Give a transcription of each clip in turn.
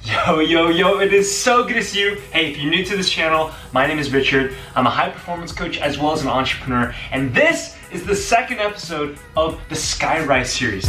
Yo, it is so good to see you. Hey, if you're new to this channel, my name is Richard. I'm a high performance coach as well as an entrepreneur, and this is the second episode of the Skyrise series.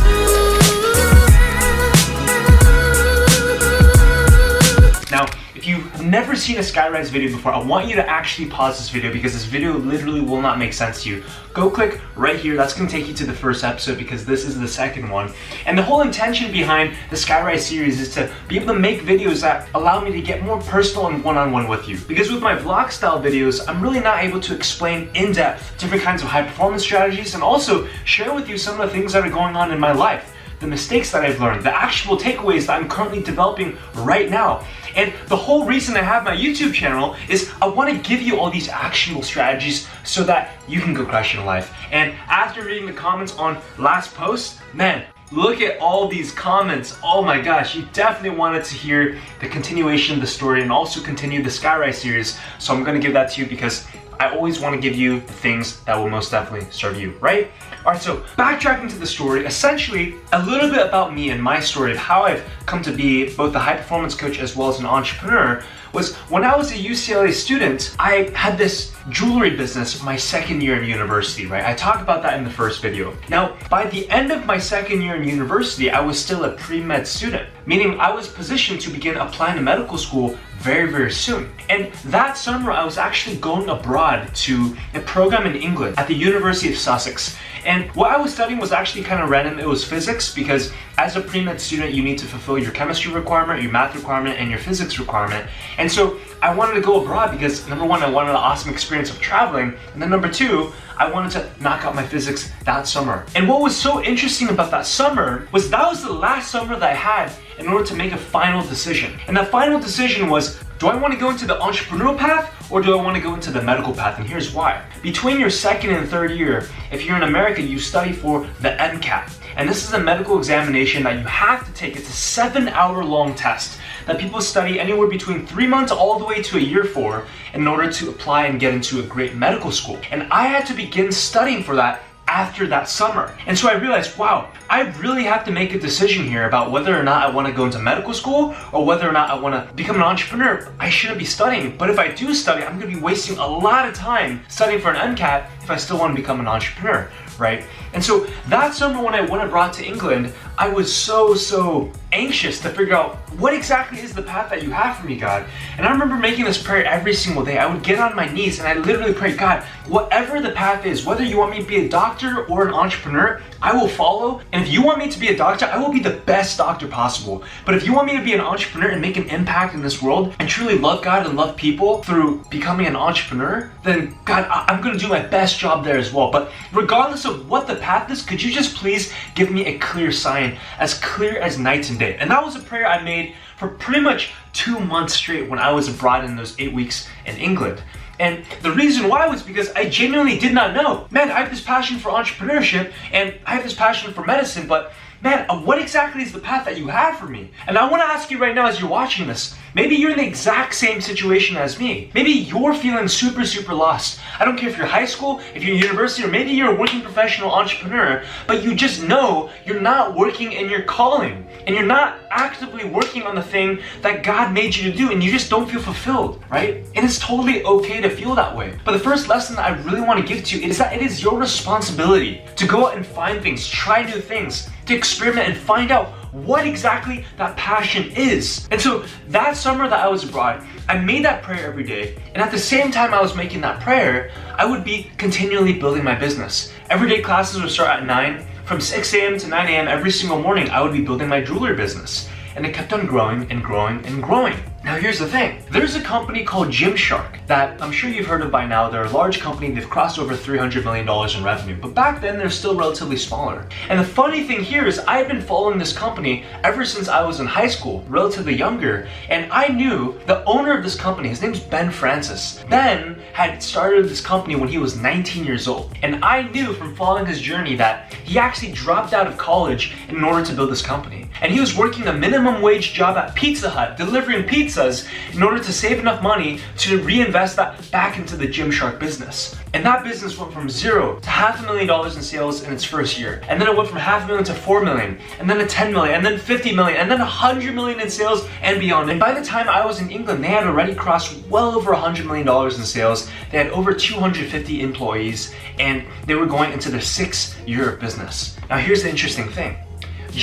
Now, if you've never seen a Skyrise video before, I want you to actually pause this video because this video literally will not make sense to you. Go click right here. That's going to take you to the first episode because this is the second one. And the whole intention behind the Skyrise series is to be able to make videos that allow me to get more personal and one-on-one with you. Because with my vlog style videos, I'm really not able to explain in depth different kinds of high performance strategies and also share with you some of the things that are going on in my life, the mistakes that I've learned, the actual takeaways that I'm currently developing right now. And the whole reason I have my YouTube channel is I want to give you all these actionable strategies so that you can go crush your life. And after reading the comments on last post, man, look at all these comments. Oh my gosh, you definitely wanted to hear the continuation of the story and also continue the Skyrise series. So I'm going to give that to you because I always want to give you the things that will most definitely serve you, right? Alright, so backtracking to the story, essentially a little bit about me and my story of how I've come to be both a high performance coach as well as an entrepreneur was when I was a UCLA student, I had this jewelry business my second year in university, right? I talked about that in the first video. Now, by the end of my second year in university, I was still a pre-med student, meaning I was positioned to begin applying to medical school very soon. And that summer, I was actually going abroad to a program in England at the University of Sussex. And what I was studying was actually kind of random. It was physics because as a pre-med student, you need to fulfill your chemistry requirement, your math requirement, and your physics requirement. And so I wanted to go abroad because number one, I wanted an awesome experience of traveling. And then number two, I wanted to knock out my physics that summer. And what was so interesting about that summer was that was the last summer that I had in order to make a final decision. And that final decision was, do I want to go into the entrepreneurial path or do I want to go into the medical path? And here's why. Between your second and third year, if you're in America, you study for the MCAT. And this is a medical examination that you have to take. It's a 7-hour-long test that people study anywhere between 3 months all the way to a year for in order to apply and get into a great medical school. And I had to begin studying for that after that summer. And so I realized, wow, I really have to make a decision here about whether or not I want to go into medical school or whether or not I want to become an entrepreneur. I shouldn't be studying, but if I do study, I'm going to be wasting a lot of time studying for an MCAT if I still want to become an entrepreneur, right? And so that summer when I went abroad to England, I was so anxious to figure out what exactly is the path that you have for me, God. And I remember making this prayer every single day. I would get on my knees and I literally pray, God, whatever the path is, whether you want me to be a doctor or an entrepreneur, I will follow. And if you want me to be a doctor, I will be the best doctor possible. But if you want me to be an entrepreneur and make an impact in this world and truly love God and love people through becoming an entrepreneur, then God, I'm going to do my best job there as well. But regardless of what the path is, could you just please give me a clear sign, as clear as night and day? And that was a prayer I made for pretty much 2 months straight when I was abroad in those 8 weeks in England. And the reason why was because I genuinely did not know. Man, I have this passion for entrepreneurship and I have this passion for medicine, but man, what exactly is the path that you have for me? And I want to ask you right now as you're watching this, maybe you're in the exact same situation as me. Maybe you're feeling super lost. I don't care if you're high school, if you're in university, or maybe you're a working professional entrepreneur, but you just know you're not working in your calling and you're not actively working on the thing that God made you to do and you just don't feel fulfilled, right? And it's totally okay to feel that way. But the first lesson that I really want to give to you is that it is your responsibility to go out and find things, try new things, to experiment and find out what exactly that passion is. And so that summer that I was abroad, I made that prayer every day. And at the same time I was making that prayer, I would be continually building my business. Everyday classes would start at 9. From 6 a.m. to 9 a.m. every single morning, I would be building my jewelry business. And it kept on growing and growing and growing. Now here's the thing. There's a company called Gymshark that I'm sure you've heard of by now. They're a large company. They've crossed over $300 million in revenue. But back then, they're still relatively smaller. And the funny thing here is I've been following this company ever since I was in high school, relatively younger. And I knew the owner of this company, his name's Ben Francis. Ben had started this company when he was 19 years old. And I knew from following his journey that he actually dropped out of college in order to build this company. And he was working a minimum wage job at Pizza Hut, delivering pizza says, in order to save enough money to reinvest that back into the Gymshark business. And that business went from $0 to $500,000 in sales in its first year. And then it went from $500,000 to $4 million, and then to $10 million, and then $50 million, and then $100 million in sales and beyond. And by the time I was in England, they had already crossed well over $100 million in sales. They had over 250 employees, and they were going into their 6th year of business. Now here's the interesting thing.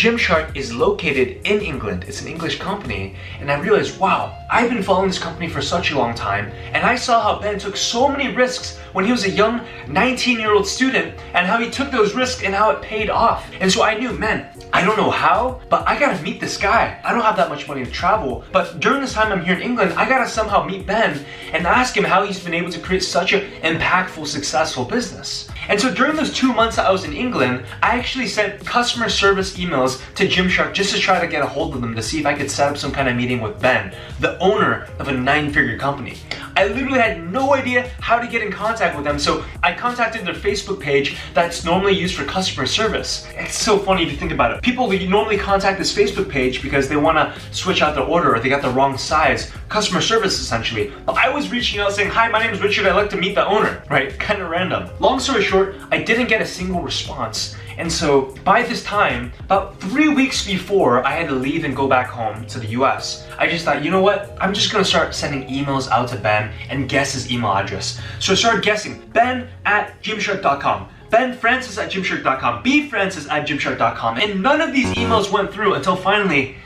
Gymshark is located in England. It's an English company, and I realized, wow, I've been following this company for such a long time, and I saw how Ben took so many risks when he was a young 19-year-old student, and how he took those risks and how it paid off. And so I knew, man, I don't know how, but I gotta meet this guy. I don't have that much money to travel, but during this time I'm here in England, I gotta somehow meet Ben and ask him how he's been able to create such an impactful, successful business. And so during those 2 months that I was in England, I actually sent customer service emails to Gymshark just to try to get a hold of them to see if I could set up some kind of meeting with Ben, the owner of a 9-figure company. I literally had no idea how to get in contact with them, so I contacted their Facebook page that's normally used for customer service. It's so funny if you think about it. People normally contact this Facebook page because they want to switch out their order or they got the wrong size. Customer service essentially. But I was reaching out saying, hi, my name is Richard, I'd like to meet the owner, right? Kind of random. Long story short, I didn't get a single response. And so by this time, about 3 weeks before I had to leave and go back home to the US, I just thought, you know what? I'm just gonna start sending emails out to Ben and guess his email address. So I started guessing, ben@gymshark.com, benfrancis@gymshark.com, bfrancis@gymshark.com, and none of these emails went through until finally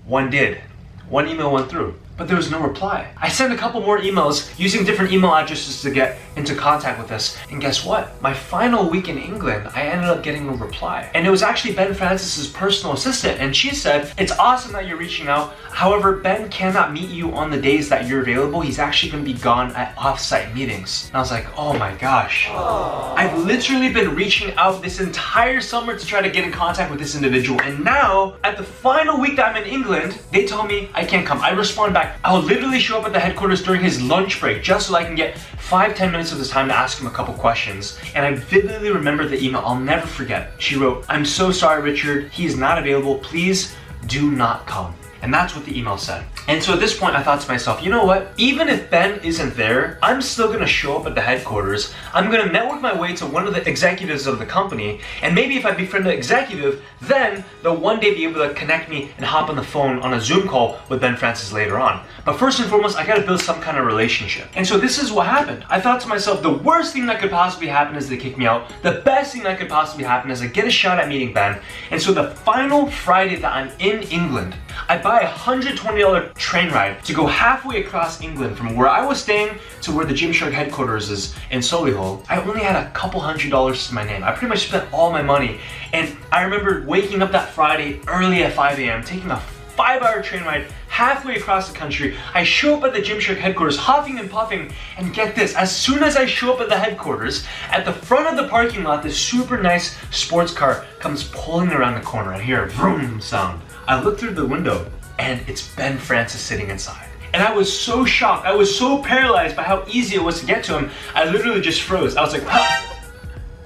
one did. One email went through, but there was no reply. I sent a couple more emails using different email addresses to get into contact with us, and guess what? My final week in England, I ended up getting a reply. And it was actually Ben Francis's personal assistant, and she said, it's awesome that you're reaching out. However, Ben cannot meet you on the days that you're available. He's actually gonna be gone at off-site meetings. And I was like, oh my gosh. I've literally been reaching out this entire summer to try to get in contact with this individual, and now, at the final week that I'm in England, they told me I can't come. I respond back, I'll literally show up at the headquarters during his lunch break just so I can get 5-10 minutes of his time to ask him a couple questions. And I vividly remember the email, I'll never forget. She wrote, I'm so sorry, Richard, he is not available. Please do not come. And that's what the email said. And so at this point I thought to myself, you know what? Even if Ben isn't there, I'm still gonna show up at the headquarters. I'm gonna network my way to one of the executives of the company, and maybe if I befriend the executive, then they'll one day be able to connect me and hop on the phone on a Zoom call with Ben Francis later on. But first and foremost, I gotta build some kind of relationship. And so this is what happened. I thought to myself, the worst thing that could possibly happen is they kick me out. The best thing that could possibly happen is I get a shot at meeting Ben. And so the final Friday that I'm in England, I buy a $120 train ride to go halfway across England from where I was staying to where the Gymshark headquarters is in Solihull. I only had a couple $100s to my name. I pretty much spent all my money. And I remember waking up that Friday early at 5 a.m., taking a 5-hour train ride halfway across the country. I show up at the Gymshark headquarters, huffing and puffing, and get this, as soon as I show up at the headquarters, at the front of the parking lot, this super nice sports car comes pulling around the corner. I hear a vroom sound. I look through the window, and it's Ben Francis sitting inside. And I was so shocked, I was so paralyzed by how easy it was to get to him, I literally just froze. I was like, huh?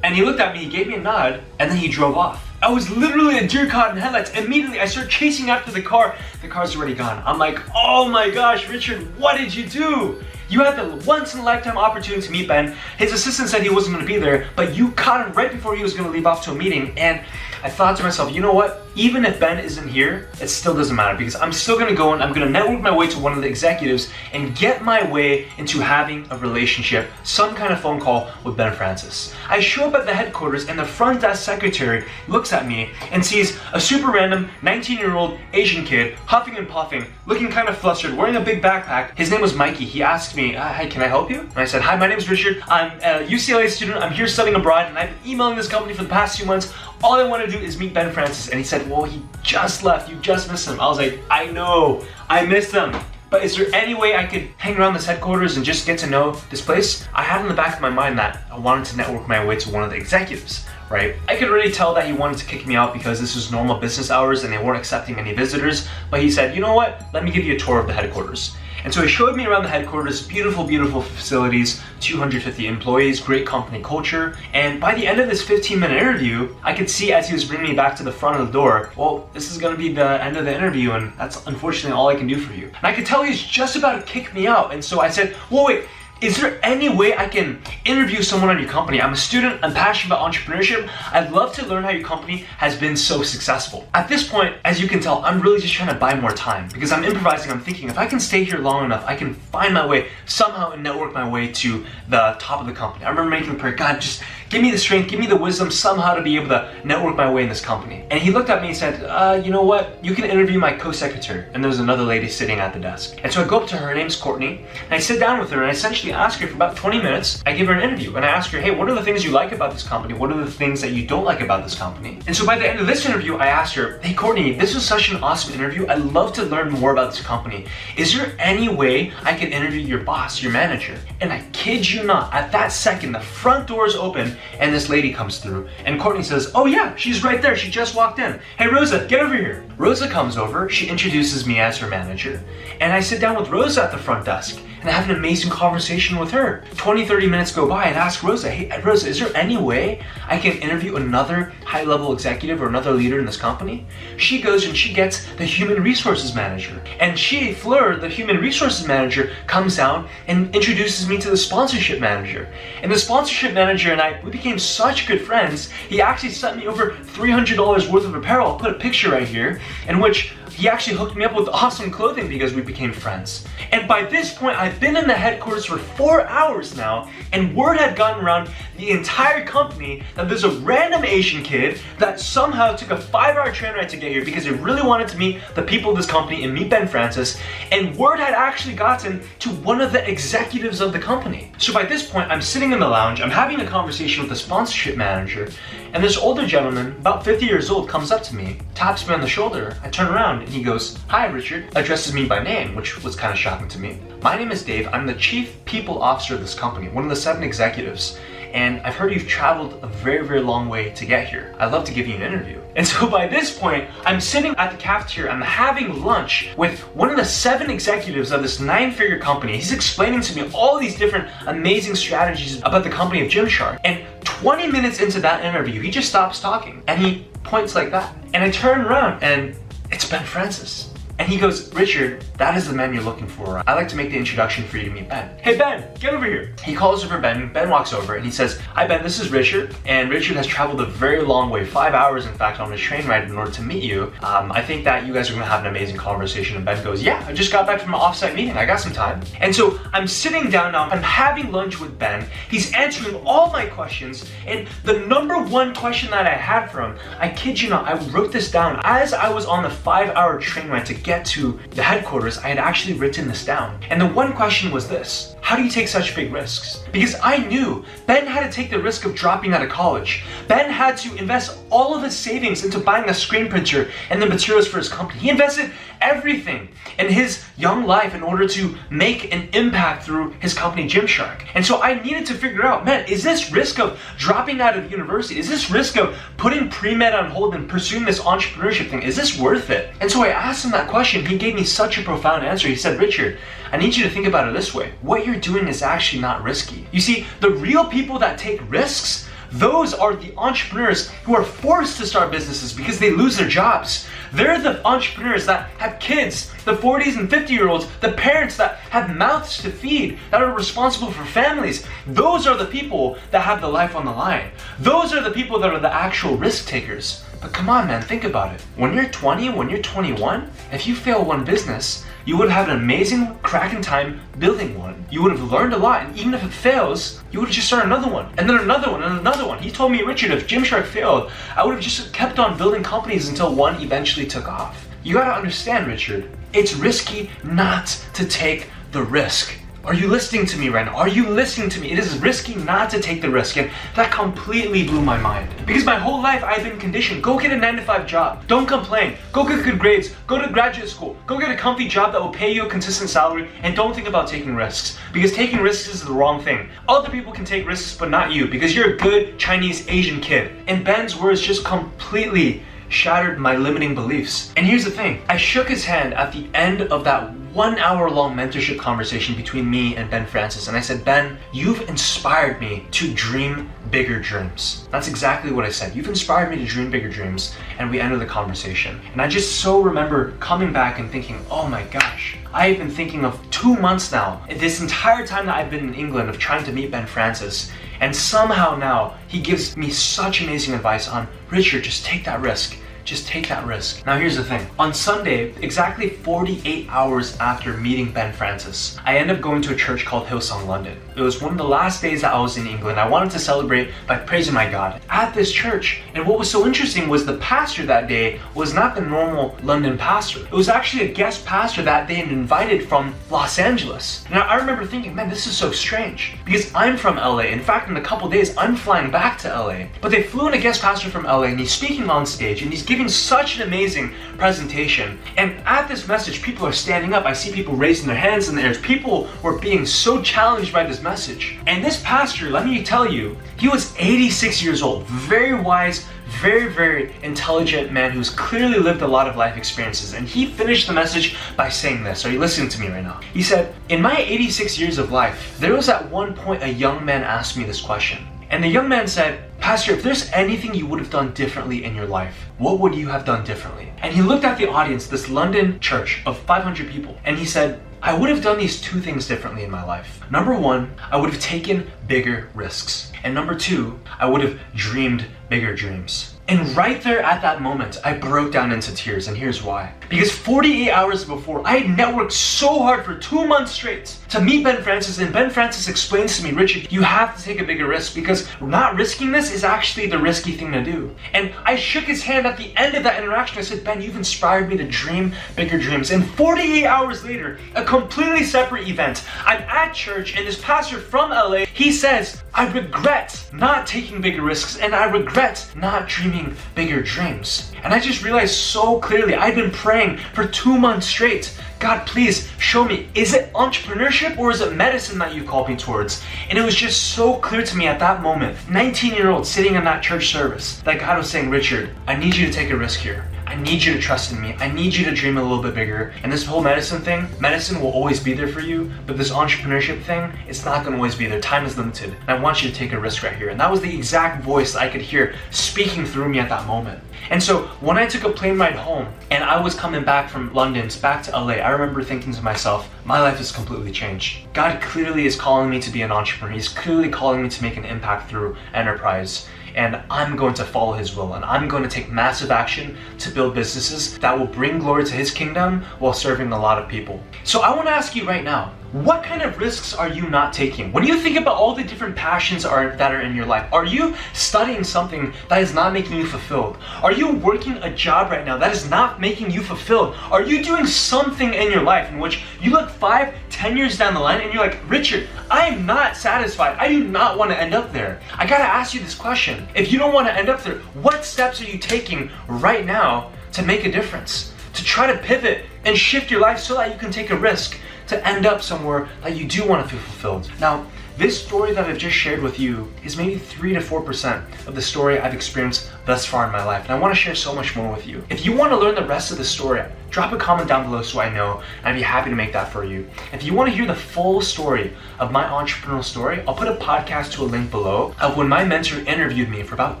And he looked at me, he gave me a nod, and then he drove off. I was literally a deer caught in headlights. Immediately, I start chasing after the car. The car's already gone. I'm like, oh my gosh, Richard, what did you do? You had the once-in-a-lifetime opportunity to meet Ben. His assistant said he wasn't gonna be there, but you caught him right before he was gonna leave off to a meeting. And I thought to myself, you know what? Even if Ben isn't here, it still doesn't matter because I'm still gonna go and I'm gonna network my way to one of the executives and get my way into having a relationship, some kind of phone call with Ben Francis. I show up at the headquarters and the front desk secretary looks at me and sees a super random 19-year-old Asian kid huffing and puffing, looking kind of flustered, wearing a big backpack. His name was Mikey. He asked me, hi, can I help you? And I said, hi, my name is Richard. I'm a UCLA student. I'm here studying abroad and I've been emailing this company for the past 2 months. All I want to do is meet Ben Francis. And he said, well, he just left. You just missed him. I was like, I know, I missed him. But is there any way I could hang around this headquarters and just get to know this place? I had in the back of my mind that I wanted to network my way to one of the executives, right? I could already tell that he wanted to kick me out because this was normal business hours and they weren't accepting any visitors. But he said, you know what? Let me give you a tour of the headquarters. And so he showed me around the headquarters, beautiful, beautiful facilities, 250 employees, great company culture. And by the end of this 15-minute interview, I could see as he was bringing me back to the front of the door, well, this is gonna be the end of the interview and that's unfortunately all I can do for you. And I could tell he's just about to kick me out. And so I said, well, wait, is there any way I can interview someone on your company? I'm a student, I'm passionate about entrepreneurship. I'd love to learn how your company has been so successful. At this point, as you can tell, I'm really just trying to buy more time because I'm improvising. I'm thinking if I can stay here long enough, I can find my way somehow and network my way to the top of the company. I remember making the prayer, God, just give me the strength, give me the wisdom somehow to be able to network my way in this company. And he looked at me and said, you know what? You can interview my co-secretary. And there was another lady sitting at the desk. And so I go up to her, her name's Courtney, and I sit down with her and I essentially ask her for about 20 minutes. I give her an interview and I ask her, hey, what are the things you like about this company? What are the things that you don't like about this company? And so by the end of this interview, I asked her, hey, Courtney, this was such an awesome interview. I'd love to learn more about this company. Is there any way I can interview your boss, your manager? And I kid you not, at that second, the front doors open and this lady comes through. And Courtney says, oh yeah, she's right there. She just walked in. Hey, Rosa, get over here. Rosa comes over. She introduces me as her manager. And I sit down with Rosa at the front desk. And I have an amazing conversation with her. 20-30 minutes go by and I ask Rosa, hey Rosa, is there any way I can interview another high-level executive or another leader in this company? She goes and she gets the human resources manager. And she, Fleur, the human resources manager, comes down and introduces me to the sponsorship manager. And the sponsorship manager and I, we became such good friends. He actually sent me over $300 worth of apparel. I'll put a picture right here in which he actually hooked me up with awesome clothing because we became friends. And by this point, I've been in the headquarters for 4 hours now, and word had gotten around the entire company that there's a random Asian kid that somehow took a 5-hour train ride to get here because he really wanted to meet the people of this company and meet Ben Francis, and word had actually gotten to one of the executives of the company. So by this point, I'm sitting in the lounge, I'm having a conversation with the sponsorship manager, and this older gentleman, about 50 years old, comes up to me, taps me on the shoulder. I turn around and he goes, hi Richard, addresses me by name, which was kind of shocking to me. My name is Dave, I'm the chief people officer of this company, one of the 7 executives, and I've heard you've traveled a very, very long way to get here. I'd love to give you an interview. And so by this point, I'm sitting at the cafeteria, I'm having lunch with one of the 7 executives of this 9-figure company. He's explaining to me all these different amazing strategies about the company of Gymshark. And 20 minutes into that interview, he just stops talking and he points like that. And I turn around and it's Ben Francis. And he goes, Richard, that is the man you're looking for. I'd like to make the introduction for you to meet Ben. Hey Ben, get over here. He calls over Ben. Ben walks over and he says, hi Ben, this is Richard. And Richard has traveled a very long way, 5 hours in fact, on a train ride in order to meet you. I think that you guys are gonna have an amazing conversation. And Ben goes, yeah, I just got back from an offsite meeting. I got some time. And so I'm sitting down now, I'm having lunch with Ben. He's answering all my questions. And the #1 question that I had for him, I kid you not, I wrote this down. As I was on the 5-hour train ride to get to the headquarters, I had actually written this down. And the one question was this: how do you take such big risks? Because I knew Ben had to take the risk of dropping out of college. Ben had to invest all of his savings into buying a screen printer and the materials for his company. He invested everything in his young life in order to make an impact through his company Gymshark. And so I needed to figure out, man, is this risk of dropping out of university, is this risk of putting pre-med on hold and pursuing this entrepreneurship thing, is this worth it? And so I asked him that question. He gave me such a profound answer. He said, Richard, I need you to think about it this way. What you're doing is actually not risky. You see, the real people that take risks, those are the entrepreneurs who are forced to start businesses because they lose their jobs. They're the entrepreneurs that have kids, the 40s and 50-year-olds, the parents that have mouths to feed, that are responsible for families. Those are the people that have the life on the line. Those are the people that are the actual risk takers. But come on, man, think about it. When you're 20, when you're 21, if you fail one business, you would have an amazing cracking time building one. You would have learned a lot, and even if it fails, you would have just started another one, and then another one, and another one. He told me, Richard, if Gymshark failed, I would have just kept on building companies until one eventually took off. You gotta understand, Richard, it's risky not to take the risk. Are you listening to me right now? Are you listening to me? It is risky not to take the risk, and that completely blew my mind. Because my whole life I've been conditioned, go get a 9-to-5 job, don't complain, go get good grades, go to graduate school, go get a comfy job that will pay you a consistent salary, and don't think about taking risks. Because taking risks is the wrong thing. Other people can take risks, but not you, because you're a good Chinese Asian kid. And Ben's words just completely shattered my limiting beliefs. And here's the thing, I shook his hand at the end of that 1 hour long mentorship conversation between me and Ben Francis, and I said, Ben, you've inspired me to dream bigger dreams. That's exactly what I said. You've inspired me to dream bigger dreams. And we ended the conversation. And I just so remember coming back and thinking, oh my gosh, I've been thinking of 2 months now, this entire time that I've been in England, of trying to meet Ben Francis. And somehow now he gives me such amazing advice on, Richard, just take that risk. Just take that risk. Now here's the thing. On Sunday, exactly 48 hours after meeting Ben Francis, I ended up going to a church called Hillsong London. It was one of the last days that I was in England. I wanted to celebrate by praising my God at this church. And what was so interesting was the pastor that day was not the normal London pastor. It was actually a guest pastor that they had invited from Los Angeles. Now I remember thinking, man, this is so strange because I'm from LA. In fact, in a couple days, I'm flying back to LA. But they flew in a guest pastor from LA and he's speaking on stage and he's giving such an amazing presentation. And at this message, people are standing up. I see people raising their hands in the air. People were being so challenged by this message. And this pastor, let me tell you, he was 86 years old, very wise, very intelligent man who's clearly lived a lot of life experiences. And he finished the message by saying this. Are you listening to me right now? He said, in my 86 years of life, there was at one point a young man asked me this question. And the young man said, Pastor, if there's anything you would have done differently in your life, what would you have done differently? And he looked at the audience, this London church of 500 people, and he said, I would have done these 2 things differently in my life. Number 1, I would have taken bigger risks. And number 2, I would have dreamed bigger dreams. And right there at that moment, I broke down into tears, and here's why. Because 48 hours before, I had networked so hard for 2 months straight to meet Ben Francis, and Ben Francis explains to me, Richard, you have to take a bigger risk because not risking this is actually the risky thing to do. And I shook his hand at the end of that interaction. I said, Ben, you've inspired me to dream bigger dreams. And 48 hours later, a completely separate event, I'm at church, and this pastor from LA, he says, I regret not taking bigger risks, and I regret not dreaming bigger dreams. And I just realized so clearly, I'd been praying for 2 months straight. God, please show me, is it entrepreneurship or is it medicine that you called me towards? And it was just so clear to me at that moment, 19-year-old sitting in that church service, that God was saying, Richard, I need you to take a risk here. I need you to trust in me. I need you to dream a little bit bigger. And this whole medicine thing, medicine will always be there for you, but this entrepreneurship thing, it's not gonna always be there. Time is limited. And I want you to take a risk right here. And that was the exact voice that I could hear speaking through me at that moment. And so when I took a plane ride home and I was coming back from London back to LA, I remember thinking to myself, my life has completely changed. God clearly is calling me to be an entrepreneur. He's clearly calling me to make an impact through enterprise. And I'm going to follow his will, and I'm going to take massive action to build businesses that will bring glory to his kingdom while serving a lot of people. So I want to ask you right now, what kind of risks are you not taking? When you think about all the different passions that are in your life, are you studying something that is not making you fulfilled? Are you working a job right now that is not making you fulfilled? Are you doing something in your life in which you look 5, 10 years down the line and you're like, Richard, I am not satisfied. I do not want to end up there. I gotta ask you this question. If you don't want to end up there, what steps are you taking right now to make a difference? To try to pivot and shift your life so that you can take a risk to end up somewhere that you do want to feel fulfilled. Now, this story that I've just shared with you is maybe 3 to 4% of the story I've experienced thus far in my life. And I want to share so much more with you. If you want to learn the rest of the story, drop a comment down below so I know, and I'd be happy to make that for you. If you want to hear the full story of my entrepreneurial story, I'll put a podcast to a link below of when my mentor interviewed me for about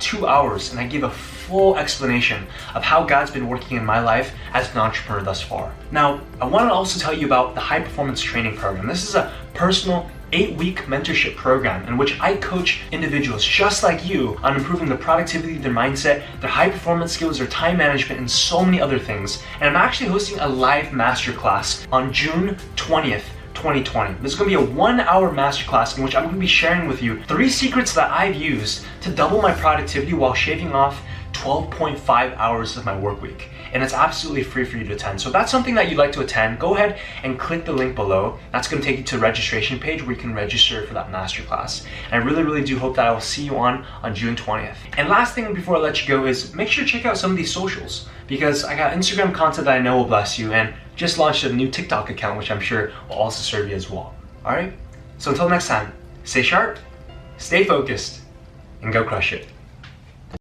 2 hours and I gave a full explanation of how God's been working in my life as an entrepreneur thus far. Now, I want to also tell you about the High Performance Training Program. This is a personal 8-week mentorship program in which I coach individuals just like you on improving their productivity, their mindset, their high performance skills, their time management, and so many other things. And I'm actually hosting a live masterclass on June 20th, 2020. This is going to be a 1-hour masterclass in which I'm going to be sharing with you 3 secrets that I've used to double my productivity while shaving off 12.5 hours of my work week. And it's absolutely free for you to attend. So if that's something that you'd like to attend, go ahead and click the link below. That's going to take you to a registration page where you can register for that masterclass. And I really do hope that I will see you on June 20th. And last thing before I let you go is make sure to check out some of these socials, because I got Instagram content that I know will bless you, and just launched a new TikTok account which I'm sure will also serve you as well. Alright? So until next time, stay sharp, stay focused, and go crush it.